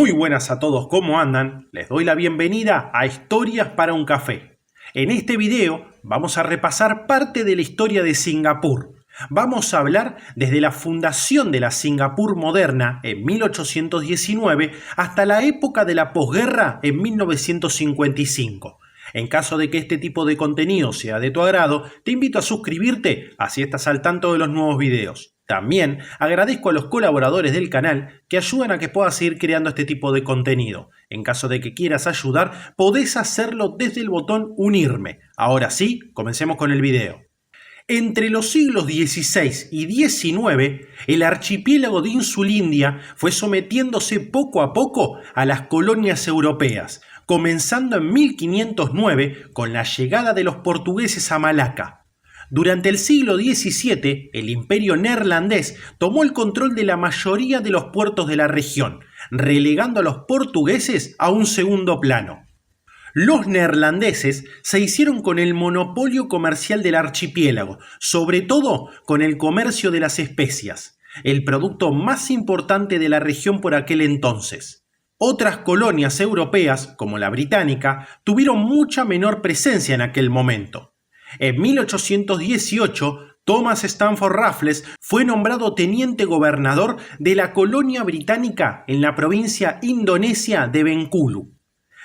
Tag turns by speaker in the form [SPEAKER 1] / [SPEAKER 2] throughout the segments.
[SPEAKER 1] Muy buenas a todos, ¿cómo andan? Les doy la bienvenida a Historias para un Café. En este video vamos a repasar parte de la historia de Singapur. Vamos a hablar desde la fundación de la Singapur moderna en 1819 hasta la época de la posguerra en 1955. En caso de que este tipo de contenido sea de tu agrado, te invito a suscribirte, así estás al tanto de los nuevos videos. También agradezco a los colaboradores del canal que ayudan a que pueda seguir creando este tipo de contenido. En caso de que quieras ayudar, podés hacerlo desde el botón unirme. Ahora sí, comencemos con el video. Entre los siglos XVI y XIX, el archipiélago de Insulindia fue sometiéndose poco a poco a las colonias europeas, comenzando en 1509 con la llegada de los portugueses a Malaca. Durante el siglo XVII, el imperio neerlandés tomó el control de la mayoría de los puertos de la región, relegando a los portugueses a un segundo plano. Los neerlandeses se hicieron con el monopolio comercial del archipiélago, sobre todo con el comercio de las especias, el producto más importante de la región por aquel entonces. Otras colonias europeas, como la británica, tuvieron mucha menor presencia en aquel momento. En 1818, Thomas Stamford Raffles fue nombrado teniente gobernador de la colonia británica en la provincia indonesia de Bengkulu.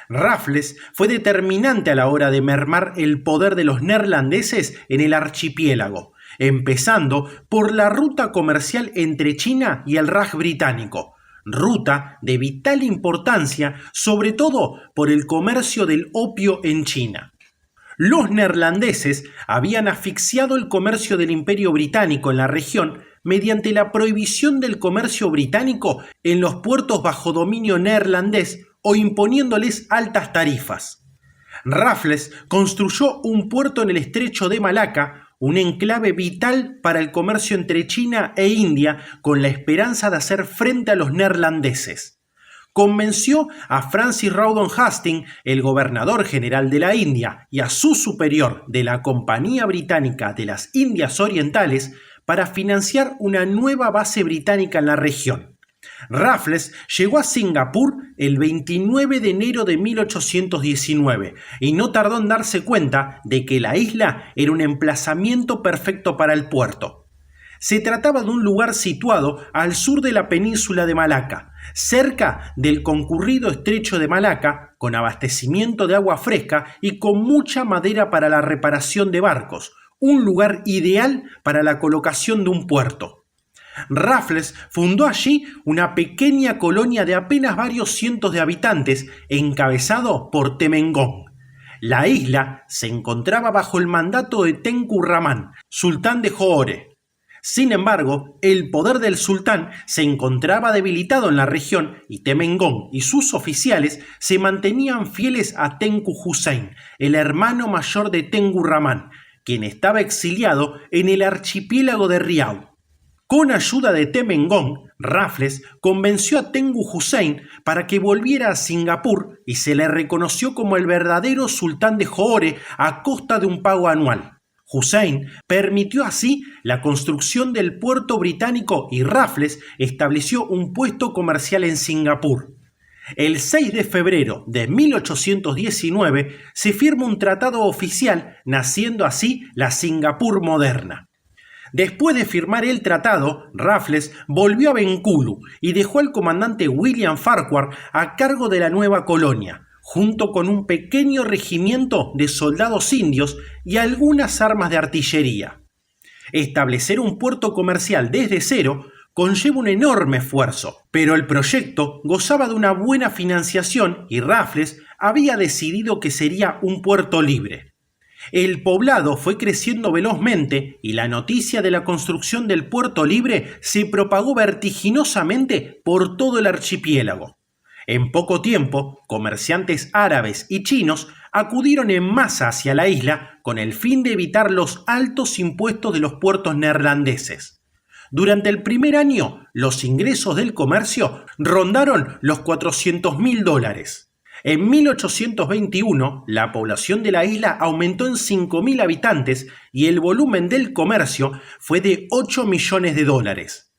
[SPEAKER 1] Raffles fue determinante a la hora de mermar el poder de los neerlandeses en el archipiélago, empezando por la ruta comercial entre China y el Raj británico, ruta de vital importancia sobre todo por el comercio del opio en China. Los neerlandeses habían asfixiado el comercio del Imperio Británico en la región mediante la prohibición del comercio británico en los puertos bajo dominio neerlandés o imponiéndoles altas tarifas. Raffles construyó un puerto en el estrecho de Malaca, un enclave vital para el comercio entre China e India con la esperanza de hacer frente a los neerlandeses. Convenció a Francis Rawdon Hastings, el gobernador general de la India, y a su superior de la Compañía Británica de las Indias Orientales para financiar una nueva base británica en la región. Raffles llegó a Singapur el 29 de enero de 1819 y no tardó en darse cuenta de que la isla era un emplazamiento perfecto para el puerto. Se trataba de un lugar situado al sur de la península de Malaca, cerca del concurrido estrecho de Malaca, con abastecimiento de agua fresca y con mucha madera para la reparación de barcos, un lugar ideal para la colocación de un puerto. Raffles fundó allí una pequeña colonia de apenas varios cientos de habitantes, encabezado por Temengong. La isla se encontraba bajo el mandato de Tengku Rahman, sultán de Johore. Sin embargo, el poder del sultán se encontraba debilitado en la región y Temengong y sus oficiales se mantenían fieles a Tengku Hussein, el hermano mayor de Tengku Rahman, quien estaba exiliado en el archipiélago de Riau. Con ayuda de Temengong, Raffles convenció a Tengku Hussein para que volviera a Singapur y se le reconoció como el verdadero sultán de Johore a costa de un pago anual. Hussein permitió así la construcción del puerto británico y Raffles estableció un puesto comercial en Singapur. El 6 de febrero de 1819 se firma un tratado oficial, naciendo así la Singapur moderna. Después de firmar el tratado, Raffles volvió a Bengkulu y dejó al comandante William Farquhar a cargo de la nueva colonia, junto con un pequeño regimiento de soldados indios y algunas armas de artillería. Establecer un puerto comercial desde cero conlleva un enorme esfuerzo, pero el proyecto gozaba de una buena financiación y Raffles había decidido que sería un puerto libre. El poblado fue creciendo velozmente y la noticia de la construcción del puerto libre se propagó vertiginosamente por todo el archipiélago. En poco tiempo, comerciantes árabes y chinos acudieron en masa hacia la isla con el fin de evitar los altos impuestos de los puertos neerlandeses. Durante el primer año, los ingresos del comercio rondaron los $400.000. En 1821, la población de la isla aumentó en 5.000 habitantes y el volumen del comercio fue de $8 millones.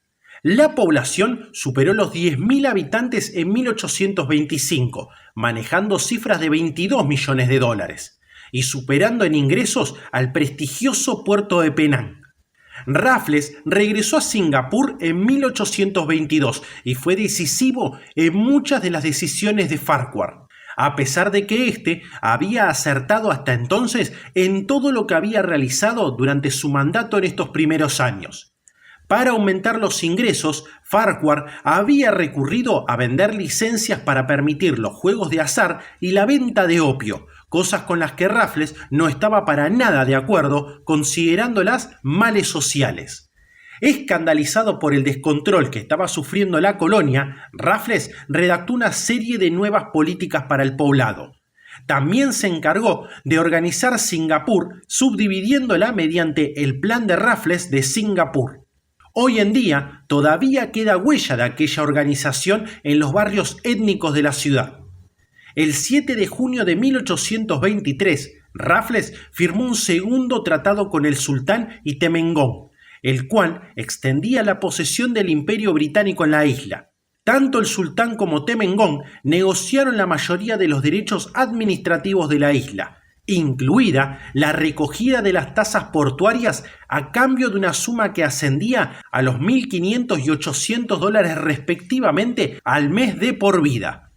[SPEAKER 1] La población superó los 10.000 habitantes en 1825, manejando cifras de 22 millones de dólares, y superando en ingresos al prestigioso puerto de Penang. Raffles regresó a Singapur en 1822 y fue decisivo en muchas de las decisiones de Farquhar, a pesar de que éste había acertado hasta entonces en todo lo que había realizado durante su mandato en estos primeros años. Para aumentar los ingresos, Farquhar había recurrido a vender licencias para permitir los juegos de azar y la venta de opio, cosas con las que Raffles no estaba para nada de acuerdo, considerándolas males sociales. Escandalizado por el descontrol que estaba sufriendo la colonia, Raffles redactó una serie de nuevas políticas para el poblado. También se encargó de organizar Singapur, subdividiéndola mediante el Plan de Raffles de Singapur. Hoy en día todavía queda huella de aquella organización en los barrios étnicos de la ciudad. El 7 de junio de 1823, Raffles firmó un segundo tratado con el sultán y Temengón, el cual extendía la posesión del Imperio Británico en la isla. Tanto el sultán como Temengón negociaron la mayoría de los derechos administrativos de la isla, incluida la recogida de las tasas portuarias a cambio de una suma que ascendía a los 1.500 y 800 dólares respectivamente al mes de por vida.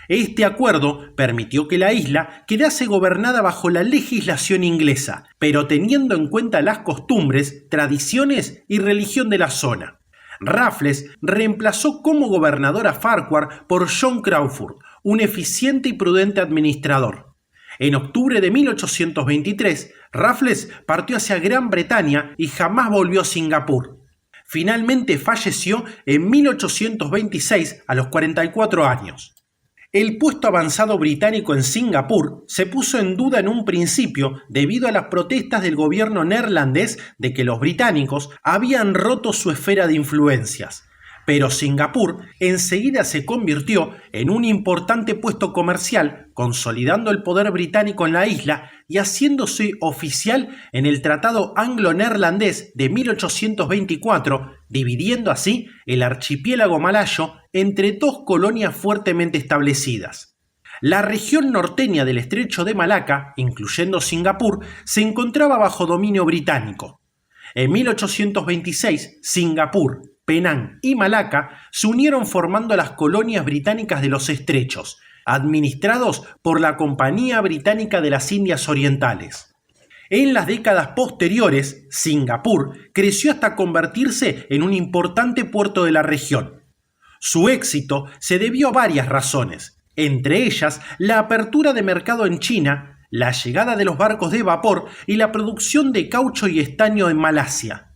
[SPEAKER 1] Este acuerdo permitió que la isla quedase gobernada bajo la legislación inglesa, pero teniendo en cuenta las costumbres, tradiciones y religión de la zona. Raffles reemplazó como gobernador a Farquhar por John Crawford, un eficiente y prudente administrador. En octubre de 1823, Raffles partió hacia Gran Bretaña y jamás volvió a Singapur. Finalmente falleció en 1826 a los 44 años. El puesto avanzado británico en Singapur se puso en duda en un principio debido a las protestas del gobierno neerlandés de que los británicos habían roto su esfera de influencias. Pero Singapur enseguida se convirtió en un importante puesto comercial, consolidando el poder británico en la isla y haciéndose oficial en el Tratado Anglo-Neerlandés de 1824, dividiendo así el archipiélago malayo entre dos colonias fuertemente establecidas. La región norteña del estrecho de Malaca, incluyendo Singapur, se encontraba bajo dominio británico. En 1826, Singapur, Penang y Malaca se unieron formando las colonias británicas de los estrechos, administrados por la Compañía Británica de las Indias Orientales. En las décadas posteriores, Singapur creció hasta convertirse en un importante puerto de la región. Su éxito se debió a varias razones, entre ellas la apertura de mercado en China, la llegada de los barcos de vapor y la producción de caucho y estaño en Malasia.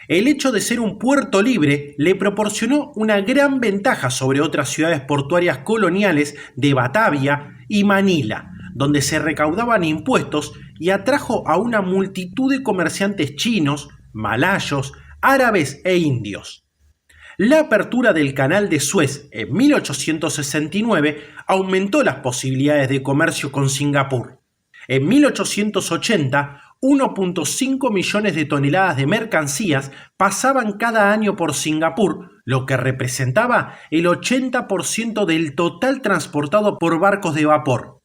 [SPEAKER 1] El hecho de ser un puerto libre le proporcionó una gran ventaja sobre otras ciudades portuarias coloniales de Batavia y Manila, donde se recaudaban impuestos, y atrajo a una multitud de comerciantes chinos, malayos, árabes e indios. La apertura del Canal de Suez en 1869 aumentó las posibilidades de comercio con Singapur. En 1880, 1.5 millones de toneladas de mercancías pasaban cada año por Singapur, lo que representaba el 80% del total transportado por barcos de vapor.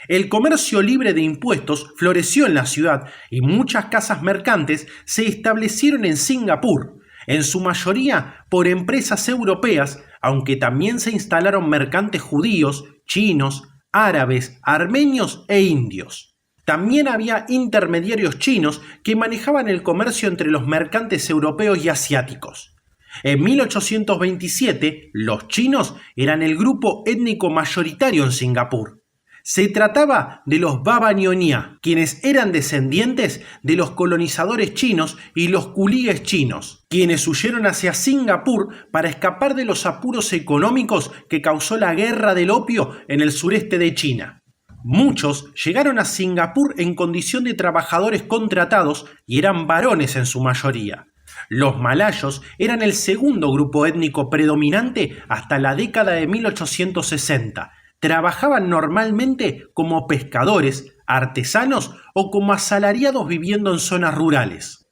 [SPEAKER 1] El comercio libre de impuestos floreció en la ciudad y muchas casas mercantes se establecieron en Singapur, en su mayoría por empresas europeas, aunque también se instalaron mercantes judíos, chinos, árabes, armenios e indios. También había intermediarios chinos que manejaban el comercio entre los mercantes europeos y asiáticos. En 1827, los chinos eran el grupo étnico mayoritario en Singapur. Se trataba de los Baba Nyonya, quienes eran descendientes de los colonizadores chinos, y los culíes chinos, quienes huyeron hacia Singapur para escapar de los apuros económicos que causó la guerra del opio en el sureste de China. Muchos llegaron a Singapur en condición de trabajadores contratados y eran varones en su mayoría. Los malayos eran el segundo grupo étnico predominante hasta la década de 1860. Trabajaban normalmente como pescadores, artesanos o como asalariados viviendo en zonas rurales.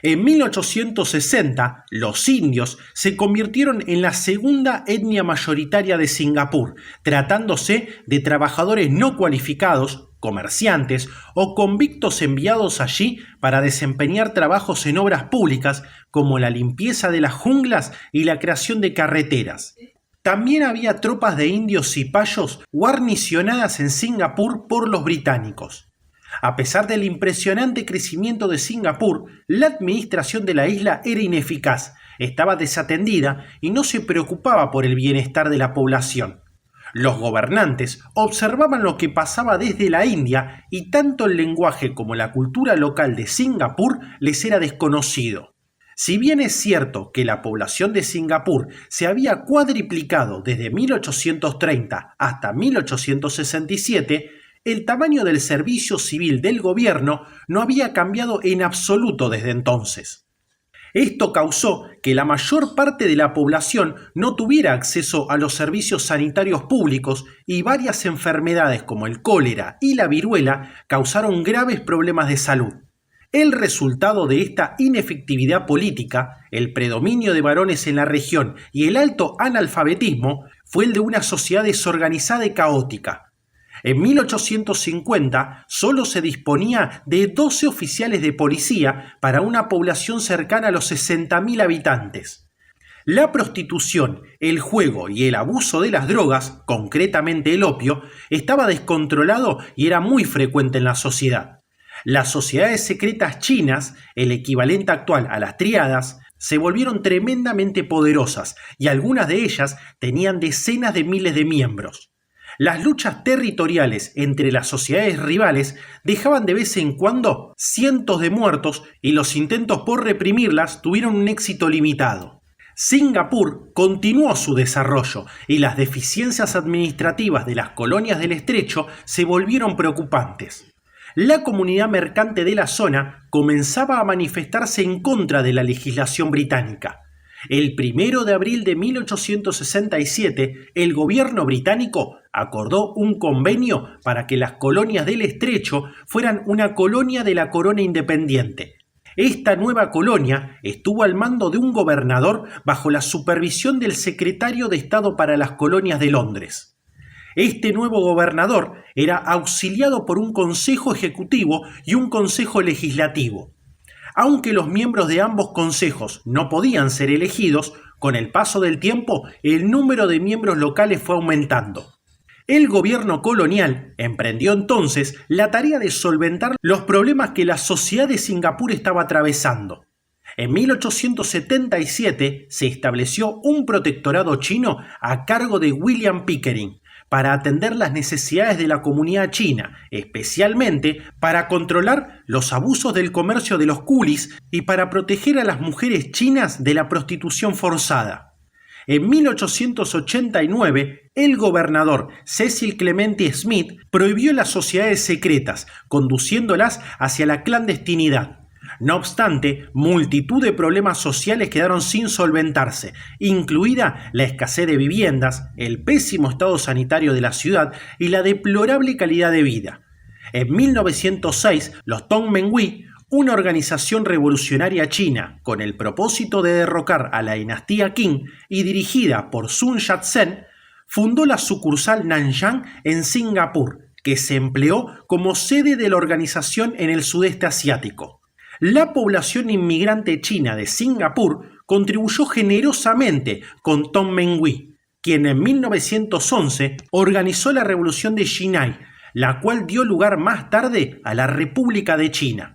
[SPEAKER 1] En 1860, los indios se convirtieron en la segunda etnia mayoritaria de Singapur, tratándose de trabajadores no cualificados, comerciantes o convictos enviados allí para desempeñar trabajos en obras públicas como la limpieza de las junglas y la creación de carreteras. También había tropas de indios cipayos guarnicionadas en Singapur por los británicos. A pesar del impresionante crecimiento de Singapur, la administración de la isla era ineficaz, estaba desatendida y no se preocupaba por el bienestar de la población. Los gobernantes observaban lo que pasaba desde la India y tanto el lenguaje como la cultura local de Singapur les era desconocido. Si bien es cierto que la población de Singapur se había cuadriplicado desde 1830 hasta 1867, el tamaño del servicio civil del gobierno no había cambiado en absoluto desde entonces. Esto causó que la mayor parte de la población no tuviera acceso a los servicios sanitarios públicos y varias enfermedades como el cólera y la viruela causaron graves problemas de salud. El resultado de esta inefectividad política, el predominio de varones en la región y el alto analfabetismo fue el de una sociedad desorganizada y caótica. En 1850 solo se disponía de 12 oficiales de policía para una población cercana a los 60.000 habitantes. La prostitución, el juego y el abuso de las drogas, concretamente el opio, estaba descontrolado y era muy frecuente en la sociedad. Las sociedades secretas chinas, el equivalente actual a las tríadas, se volvieron tremendamente poderosas y algunas de ellas tenían decenas de miles de miembros. Las luchas territoriales entre las sociedades rivales dejaban de vez en cuando cientos de muertos y los intentos por reprimirlas tuvieron un éxito limitado. Singapur continuó su desarrollo y las deficiencias administrativas de las colonias del estrecho se volvieron preocupantes. La comunidad mercante de la zona comenzaba a manifestarse en contra de la legislación británica. El 1 de abril de 1867, el gobierno británico acordó un convenio para que las colonias del estrecho fueran una colonia de la corona independiente. Esta nueva colonia estuvo al mando de un gobernador bajo la supervisión del secretario de Estado para las Colonias de Londres. Este nuevo gobernador era auxiliado por un consejo ejecutivo y un consejo legislativo. Aunque los miembros de ambos consejos no podían ser elegidos, con el paso del tiempo el número de miembros locales fue aumentando. El gobierno colonial emprendió entonces la tarea de solventar los problemas que la sociedad de Singapur estaba atravesando. En 1877 se estableció un protectorado chino a cargo de William Pickering, para atender las necesidades de la comunidad china, especialmente para controlar los abusos del comercio de los coolies y para proteger a las mujeres chinas de la prostitución forzada. En 1889, el gobernador Cecil Clementi Smith prohibió las sociedades secretas, conduciéndolas hacia la clandestinidad. No obstante, multitud de problemas sociales quedaron sin solventarse, incluida la escasez de viviendas, el pésimo estado sanitario de la ciudad y la deplorable calidad de vida. En 1906, los Tongmenghui, una organización revolucionaria china con el propósito de derrocar a la dinastía Qing y dirigida por Sun Yat-sen, fundó la sucursal Nanjing en Singapur, que se empleó como sede de la organización en el sudeste asiático. La población inmigrante china de Singapur contribuyó generosamente con Tongmenghui, quien en 1911 organizó la Revolución de Xinhai, la cual dio lugar más tarde a la República de China.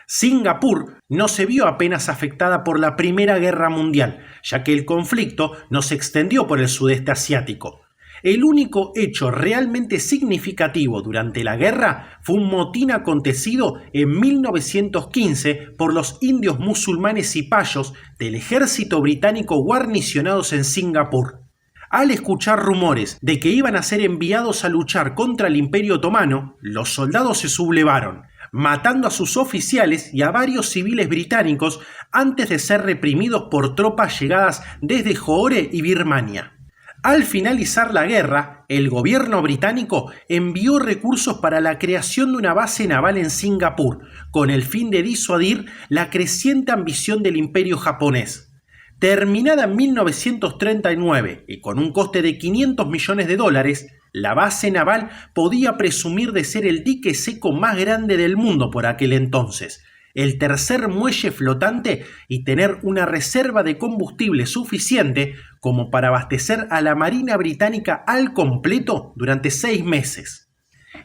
[SPEAKER 1] Singapur no se vio apenas afectada por la Primera Guerra Mundial, ya que el conflicto no se extendió por el sudeste asiático. El único hecho realmente significativo durante la guerra fue un motín acontecido en 1915 por los indios musulmanes cipayos del ejército británico guarnicionados en Singapur. Al escuchar rumores de que iban a ser enviados a luchar contra el Imperio Otomano, los soldados se sublevaron, matando a sus oficiales y a varios civiles británicos antes de ser reprimidos por tropas llegadas desde Johore y Birmania. Al finalizar la guerra, el gobierno británico envió recursos para la creación de una base naval en Singapur, con el fin de disuadir la creciente ambición del imperio japonés. Terminada en 1939 y con un coste de $500 millones, la base naval podía presumir de ser el dique seco más grande del mundo por aquel entonces, el tercer muelle flotante y tener una reserva de combustible suficiente como para abastecer a la Marina Británica al completo durante 6 meses.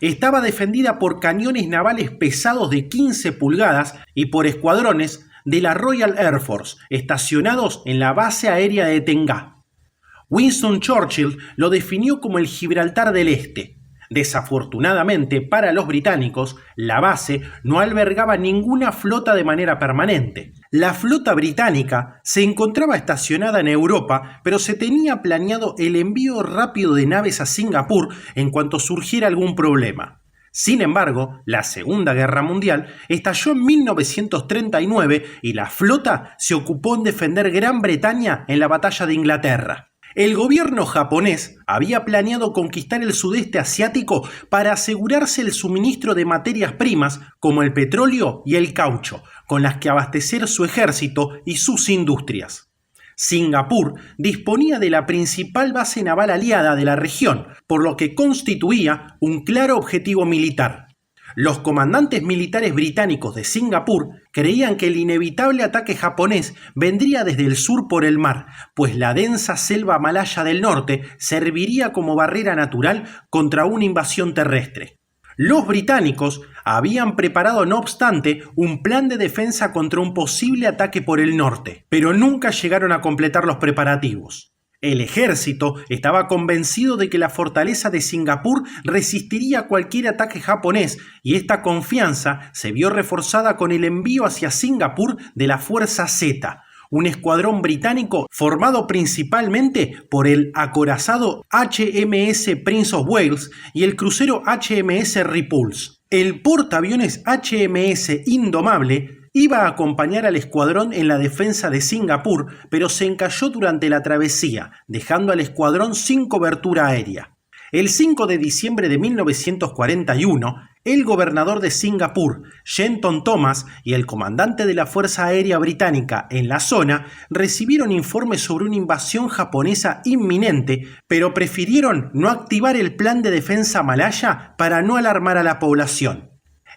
[SPEAKER 1] Estaba defendida por cañones navales pesados de 15 pulgadas y por escuadrones de la Royal Air Force estacionados en la base aérea de Tengah. Winston Churchill lo definió como el Gibraltar del Este. Desafortunadamente para los británicos, la base no albergaba ninguna flota de manera permanente. La flota británica se encontraba estacionada en Europa, pero se tenía planeado el envío rápido de naves a Singapur en cuanto surgiera algún problema. Sin embargo, la Segunda Guerra Mundial estalló en 1939 y la flota se ocupó en defender Gran Bretaña en la Batalla de Inglaterra. El gobierno japonés había planeado conquistar el sudeste asiático para asegurarse el suministro de materias primas como el petróleo y el caucho, con las que abastecer su ejército y sus industrias. Singapur disponía de la principal base naval aliada de la región, por lo que constituía un claro objetivo militar. Los comandantes militares británicos de Singapur creían que el inevitable ataque japonés vendría desde el sur por el mar, pues la densa selva malaya del norte serviría como barrera natural contra una invasión terrestre. Los británicos habían preparado, no obstante, un plan de defensa contra un posible ataque por el norte, pero nunca llegaron a completar los preparativos. El ejército estaba convencido de que la fortaleza de Singapur resistiría cualquier ataque japonés y esta confianza se vio reforzada con el envío hacia Singapur de la Fuerza Z, un escuadrón británico formado principalmente por el acorazado HMS Prince of Wales y el crucero HMS Repulse. El portaaviones HMS Indomable iba a acompañar al escuadrón en la defensa de Singapur, pero se encalló durante la travesía, dejando al escuadrón sin cobertura aérea. El 5 de diciembre de 1941, el gobernador de Singapur, Shenton Thomas, y el comandante de la Fuerza Aérea Británica en la zona recibieron informes sobre una invasión japonesa inminente, pero prefirieron no activar el plan de defensa malaya para no alarmar a la población.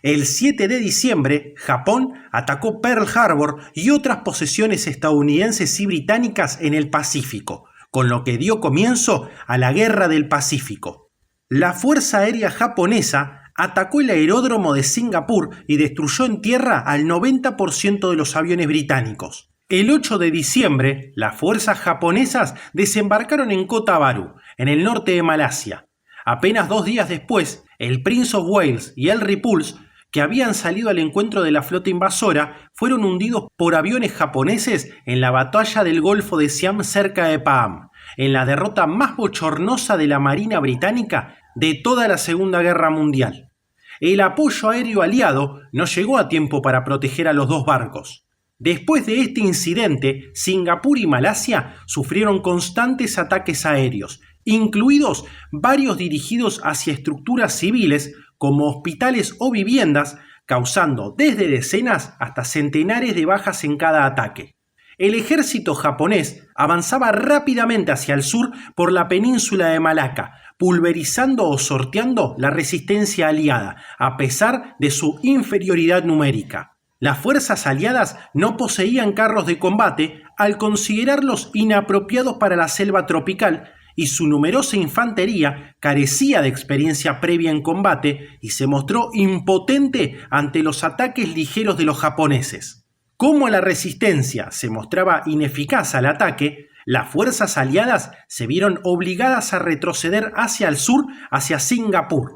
[SPEAKER 1] El 7 de diciembre, Japón atacó Pearl Harbor y otras posesiones estadounidenses y británicas en el Pacífico, con lo que dio comienzo a la Guerra del Pacífico. La Fuerza Aérea Japonesa atacó el aeródromo de Singapur y destruyó en tierra al 90% de los aviones británicos. El 8 de diciembre, las fuerzas japonesas desembarcaron en Kota Bharu, en el norte de Malasia. Apenas 2 días después, el Prince of Wales y el Repulse, que habían salido al encuentro de la flota invasora, fueron hundidos por aviones japoneses en la batalla del Golfo de Siam cerca de Paam, en la derrota más bochornosa de la Marina Británica de toda la Segunda Guerra Mundial. El apoyo aéreo aliado no llegó a tiempo para proteger a los 2 barcos. Después de este incidente, Singapur y Malasia sufrieron constantes ataques aéreos, incluidos varios dirigidos hacia estructuras civiles como hospitales o viviendas, causando desde decenas hasta centenares de bajas en cada ataque. El ejército japonés avanzaba rápidamente hacia el sur por la península de Malaca, pulverizando o sorteando la resistencia aliada, a pesar de su inferioridad numérica. Las fuerzas aliadas no poseían carros de combate al considerarlos inapropiados para la selva tropical, y su numerosa infantería carecía de experiencia previa en combate y se mostró impotente ante los ataques ligeros de los japoneses. Como la resistencia se mostraba ineficaz al ataque, las fuerzas aliadas se vieron obligadas a retroceder hacia el sur, hacia Singapur.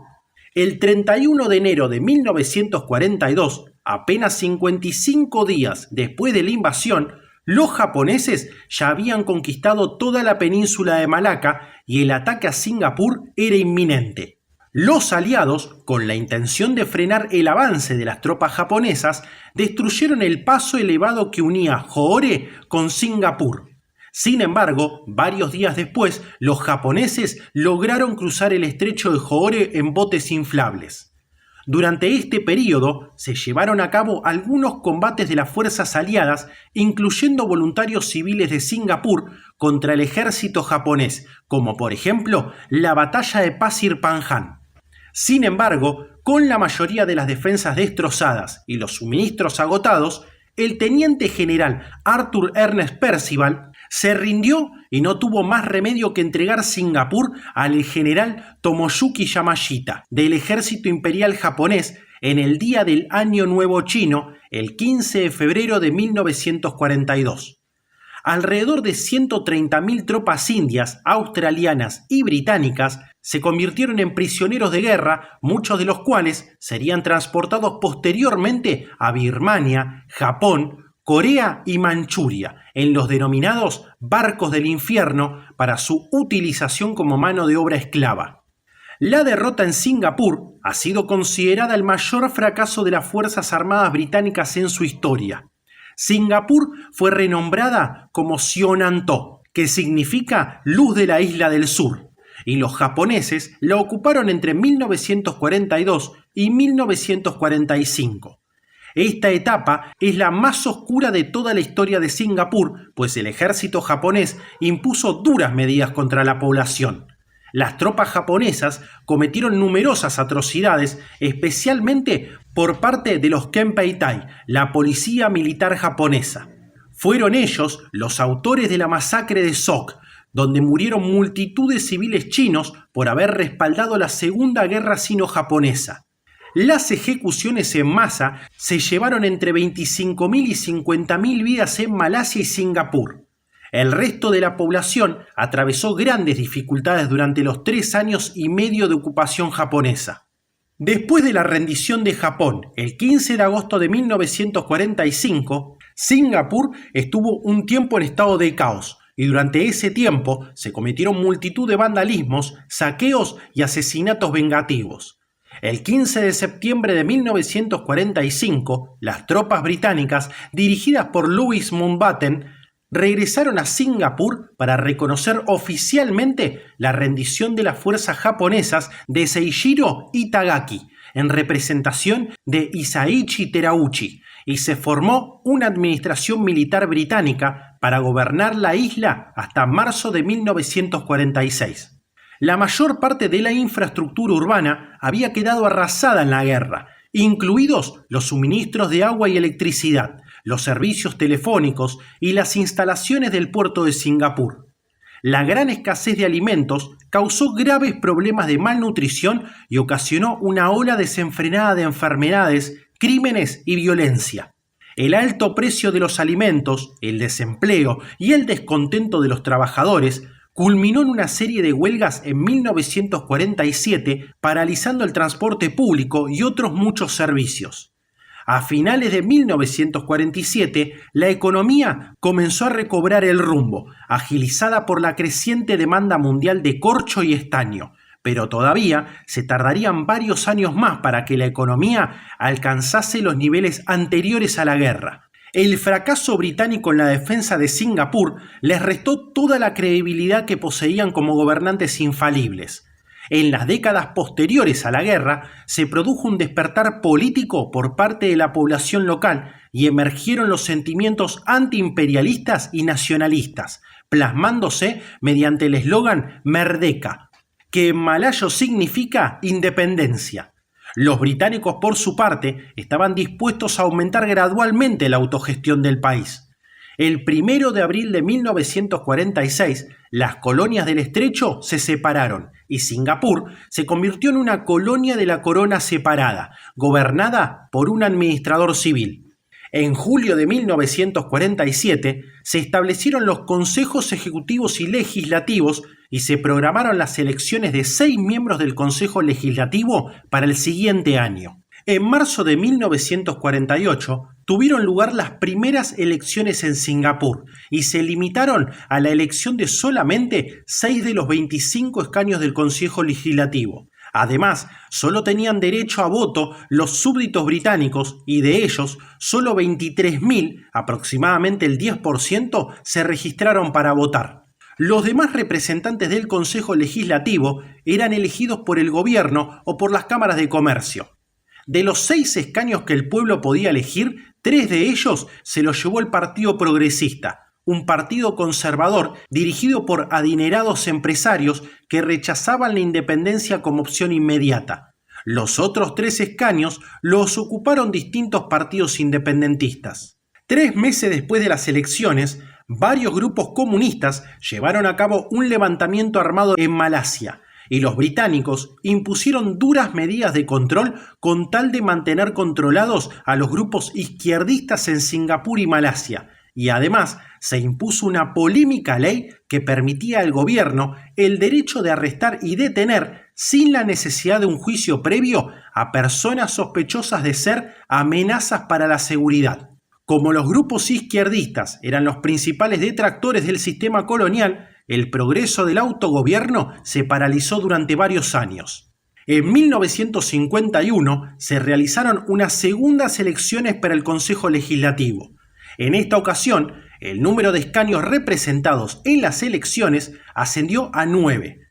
[SPEAKER 1] El 31 de enero de 1942, apenas 55 días después de la invasión, los japoneses ya habían conquistado toda la península de Malaca y el ataque a Singapur era inminente. Los aliados, con la intención de frenar el avance de las tropas japonesas, destruyeron el paso elevado que unía Johore con Singapur. Sin embargo, varios días después, los japoneses lograron cruzar el estrecho de Johore en botes inflables. Durante este período se llevaron a cabo algunos combates de las fuerzas aliadas, incluyendo voluntarios civiles de Singapur contra el ejército japonés, como por ejemplo la batalla de Pasir Panjang. Sin embargo, con la mayoría de las defensas destrozadas y los suministros agotados, el teniente general Arthur Ernest Percival se rindió y no tuvo más remedio que entregar Singapur al general Tomoyuki Yamashita del ejército imperial japonés en el día del Año Nuevo Chino, el 15 de febrero de 1942. Alrededor de 130.000 tropas indias, australianas y británicas se convirtieron en prisioneros de guerra, muchos de los cuales serían transportados posteriormente a Birmania, Japón, Corea y Manchuria, en los denominados barcos del infierno para su utilización como mano de obra esclava. La derrota en Singapur ha sido considerada el mayor fracaso de las Fuerzas Armadas británicas en su historia. Singapur fue renombrada como Sionanto, que significa luz de la isla del sur, y los japoneses la ocuparon entre 1942 y 1945. Esta etapa es la más oscura de toda la historia de Singapur, pues el ejército japonés impuso duras medidas contra la población. Las tropas japonesas cometieron numerosas atrocidades, especialmente por parte de los Kempeitai, la policía militar japonesa. Fueron ellos los autores de la masacre de Sok, donde murieron multitud de civiles chinos por haber respaldado la Segunda Guerra Sino-Japonesa. Las ejecuciones en masa se llevaron entre 25.000 y 50.000 vidas en Malasia y Singapur. El resto de la población atravesó grandes dificultades durante los 3 años y medio de ocupación japonesa. Después de la rendición de Japón, el 15 de agosto de 1945, Singapur estuvo un tiempo en estado de caos, y durante ese tiempo se cometieron multitud de vandalismos, saqueos y asesinatos vengativos. El 15 de septiembre de 1945, las tropas británicas, dirigidas por Louis Mountbatten, regresaron a Singapur para reconocer oficialmente la rendición de las fuerzas japonesas de Seijiro Itagaki, en representación de Isaichi Terauchi, y se formó una administración militar británica para gobernar la isla hasta marzo de 1946. La mayor parte de la infraestructura urbana había quedado arrasada en la guerra, incluidos los suministros de agua y electricidad, los servicios telefónicos y las instalaciones del puerto de Singapur. La gran escasez de alimentos causó graves problemas de malnutrición y ocasionó una ola desenfrenada de enfermedades, crímenes y violencia. El alto precio de los alimentos, el desempleo y el descontento de los trabajadores culminó en una serie de huelgas en 1947, paralizando el transporte público y otros muchos servicios. A finales de 1947, la economía comenzó a recobrar el rumbo, agilizada por la creciente demanda mundial de corcho y estaño, pero todavía se tardarían varios años más para que la economía alcanzase los niveles anteriores a la guerra. El fracaso británico en la defensa de Singapur les restó toda la credibilidad que poseían como gobernantes infalibles. En las décadas posteriores a la guerra se produjo un despertar político por parte de la población local y emergieron los sentimientos antiimperialistas y nacionalistas, plasmándose mediante el eslogan Merdeka, que en malayo significa independencia. Los británicos, por su parte, estaban dispuestos a aumentar gradualmente la autogestión del país. El 1 de abril de 1946, las colonias del estrecho se separaron y Singapur se convirtió en una colonia de la corona separada, gobernada por un administrador civil. En julio de 1947 se establecieron los consejos ejecutivos y legislativos y se programaron las elecciones de 6 miembros del Consejo Legislativo para el siguiente año. En marzo de 1948 tuvieron lugar las primeras elecciones en Singapur y se limitaron a la elección de solamente 6 de los 25 escaños del Consejo Legislativo. Además, solo tenían derecho a voto los súbditos británicos y de ellos, solo 23.000, aproximadamente el 10%, se registraron para votar. Los demás representantes del Consejo Legislativo eran elegidos por el gobierno o por las cámaras de comercio. De los 6 escaños que el pueblo podía elegir, 3 de ellos se los llevó el Partido Progresista, un partido conservador dirigido por adinerados empresarios que rechazaban la independencia como opción inmediata. Los otros 3 escaños los ocuparon distintos partidos independentistas. 3 meses después de las elecciones, varios grupos comunistas llevaron a cabo un levantamiento armado en Malasia y los británicos impusieron duras medidas de control con tal de mantener controlados a los grupos izquierdistas en Singapur y Malasia. Y además se impuso una polémica ley que permitía al gobierno el derecho de arrestar y detener sin la necesidad de un juicio previo a personas sospechosas de ser amenazas para la seguridad. Como los grupos izquierdistas eran los principales detractores del sistema colonial, el progreso del autogobierno se paralizó durante varios años. En 1951 se realizaron unas segundas elecciones para el Consejo Legislativo. En esta ocasión, el número de escaños representados en las elecciones ascendió a 9.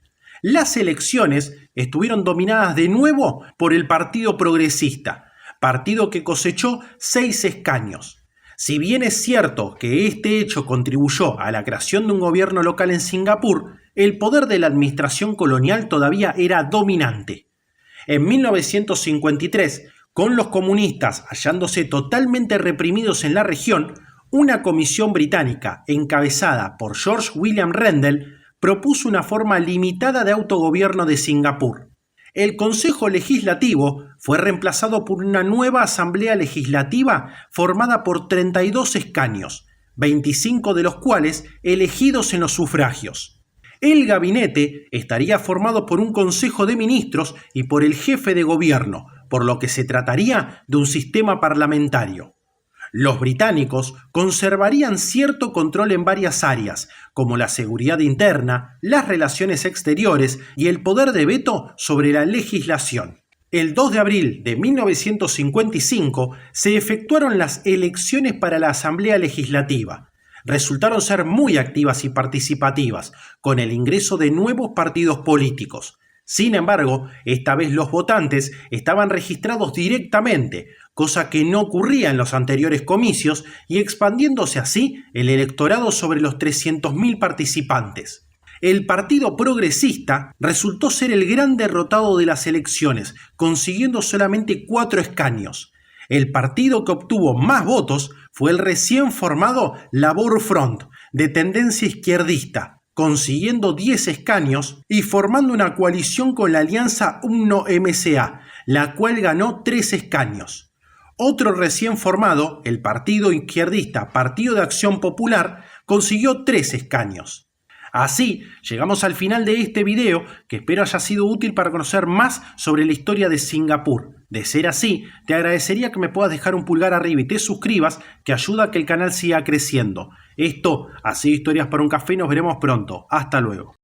[SPEAKER 1] Las elecciones estuvieron dominadas de nuevo por el Partido Progresista, partido que cosechó 6 escaños. Si bien es cierto que este hecho contribuyó a la creación de un gobierno local en Singapur, el poder de la administración colonial todavía era dominante. En 1953, con los comunistas hallándose totalmente reprimidos en la región, una comisión británica encabezada por George William Rendell propuso una forma limitada de autogobierno de Singapur. El Consejo Legislativo fue reemplazado por una nueva Asamblea Legislativa formada por 32 escaños, 25 de los cuales elegidos en los sufragios. El gabinete estaría formado por un Consejo de Ministros y por el jefe de gobierno, por lo que se trataría de un sistema parlamentario. Los británicos conservarían cierto control en varias áreas, como la seguridad interna, las relaciones exteriores y el poder de veto sobre la legislación. El 2 de abril de 1955 se efectuaron las elecciones para la Asamblea Legislativa. Resultaron ser muy activas y participativas, con el ingreso de nuevos partidos políticos. Sin embargo, esta vez los votantes estaban registrados directamente, cosa que no ocurría en los anteriores comicios, y expandiéndose así el electorado sobre los 300.000 participantes. El Partido Progresista resultó ser el gran derrotado de las elecciones, consiguiendo solamente 4 escaños. El partido que obtuvo más votos fue el recién formado Labour Front, de tendencia izquierdista, consiguiendo 10 escaños y formando una coalición con la alianza UMNO-MCA, la cual ganó 3 escaños. Otro recién formado, el partido izquierdista Partido de Acción Popular, consiguió 3 escaños. Así, llegamos al final de este video, que espero haya sido útil para conocer más sobre la historia de Singapur. De ser así, te agradecería que me puedas dejar un pulgar arriba y te suscribas, que ayuda a que el canal siga creciendo. Esto ha sido Historias para un Café y nos veremos pronto. Hasta luego.